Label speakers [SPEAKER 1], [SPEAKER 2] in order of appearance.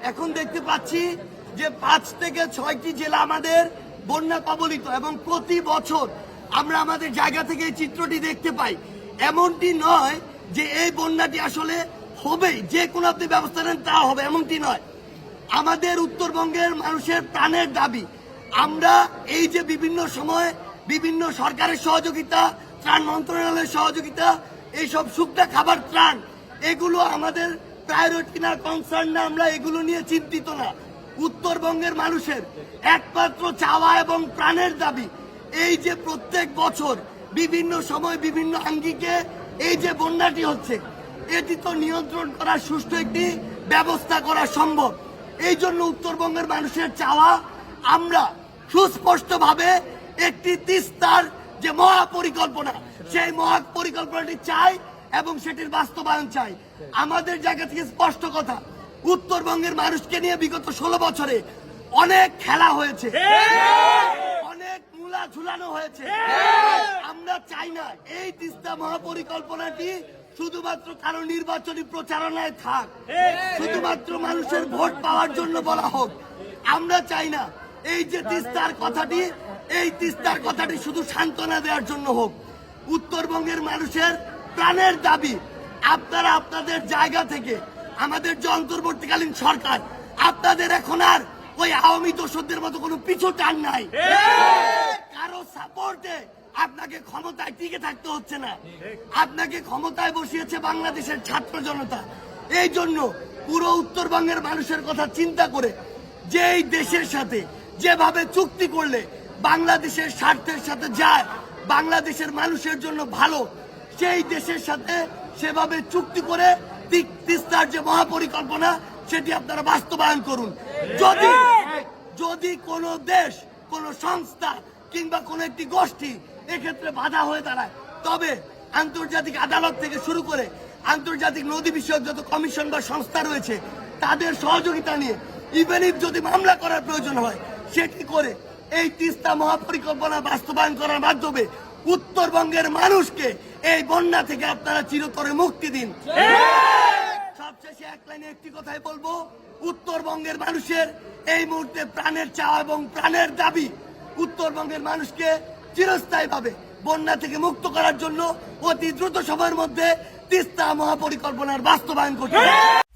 [SPEAKER 1] এখন দেখতে পাচ্ছি যে 5 থেকে 6টি জেলা আমাদের বন্যা কবলিত এবং প্রতি বছর আমরা আমাদের জায়গা থেকে এই চিত্রটি দেখতে পাই। এমনটি নয় যে এই বন্যাটি আসলে হবেই, যে কোনো আপনি ব্যবস্থা নেন তা হবে, এমনটি নয়। আমাদের উত্তরবঙ্গের মানুষের প্রাণের দাবি। আমরা এই যে বিভিন্ন সময় বিভিন্ন সরকারের সহযোগিতা, ত্রাণ মন্ত্রণালয়ের সহযোগিতা, এইসব শুকনা খাবার ত্রাণ, এগুলো আমাদের প্রায়োরিটি না, কনসার্ন না, আমরা এগুলো নিয়ে চিন্তিত না। উত্তরবঙ্গের মানুষের একমাত্র চাওয়া এবং প্রাণের দাবি এই যে প্রত্যেক বছর বিভিন্ন সময় বিভিন্ন আঙ্গিকে এই যে বন্যাটি হচ্ছে, এটি তো নিয়ন্ত্রণ করার সুষ্ঠু একটি ব্যবস্থা করা সম্ভব। এই জন্য উত্তরবঙ্গের মানুষের চাওয়া, আমরা সুস্পষ্টভাবে একটি তিস্তার যে মহাপরিকল্পনা, সেই মহাপরিকল্পনাটি চাই এবং সেটির বাস্তবায়ন চাই। আমাদের জায়গা থেকে স্পষ্ট কথা, উত্তরবঙ্গের মানুষকে নিয়ে বিগত 16 বছরে অনেক খেলা হয়েছে, অনেক মূলা ঝুলানো হয়েছে। আমরা চাই না এই তিস্তা মহাপরিকল্পনাটি শুধুমাত্র কারো নির্বাচনী প্রচারণায় থাক, শুধুমাত্র মানুষের ভোট পাওয়ার জন্য বলা হোক। আমরা চাই না এই যে তিস্তার কথাটি, এই তিস্তার কথাটি শুধু সান্ত্বনা দেওয়ার জন্য হোক। উত্তরবঙ্গের মানুষের প্রাণের দাবি, আপনারা আপনাদের জায়গা থেকে, আমাদের যে অন্তর্বর্তীকালীন সরকার, আপনাদের এখন আর ওই আওয়ামী দোসরদের মতো কোনো পিছু টান নাই, কারো সাপোর্টে আপনাকে ক্ষমতায় টিকে থাকতে হচ্ছে না। আপনাকে ক্ষমতায় বসিয়েছে বাংলাদেশের ছাত্র জনতা। এই জন্য পুরো উত্তরবঙ্গের মানুষের কথা চিন্তা করে যে এই দেশের সাথে যেভাবে চুক্তি করলে বাংলাদেশের স্বার্থের সাথে যায়, বাংলাদেশের মানুষের জন্য ভালো, সেই দেশের সাথে সেভাবে চুক্তি করে তিস্তার যে মহাপরিকল্পনা সেটি আপনারা বাস্তবায়ন করুন। যদি কোনো দেশ, কোনো সংস্থা কিংবা কোনো একটি গোষ্ঠী এক্ষেত্রে বাধা হয়ে দাঁড়ায়, তবে আন্তর্জাতিক আদালত থেকে শুরু করে আন্তর্জাতিক নদী বিষয়ক যত কমিশন বা সংস্থা রয়েছে তাদের সহযোগিতা নিয়ে ইভেন ইফ যদি মামলা করার প্রয়োজন হয় সেটি করে এই তিস্তা মহাপরিকল্পনা বাস্তবায়ন করার মাধ্যমে উত্তরবঙ্গের মানুষকে এই বন্যা থেকে আপনারা চিরতরে মুক্তি দিন। সবশেষে এক লাইনে একটি কথাই বলবো, উত্তরবঙ্গের মানুষের এই মুহূর্তে প্রাণের চাওয়া এবং প্রাণের দাবি উত্তরবঙ্গের মানুষকে চিরস্থায়ীভাবে বন্যা থেকে মুক্ত করার জন্য অতি দ্রুত সময়ের মধ্যে তিস্তা মহাপরিকল্পনার বাস্তবায়ন করতে হবে।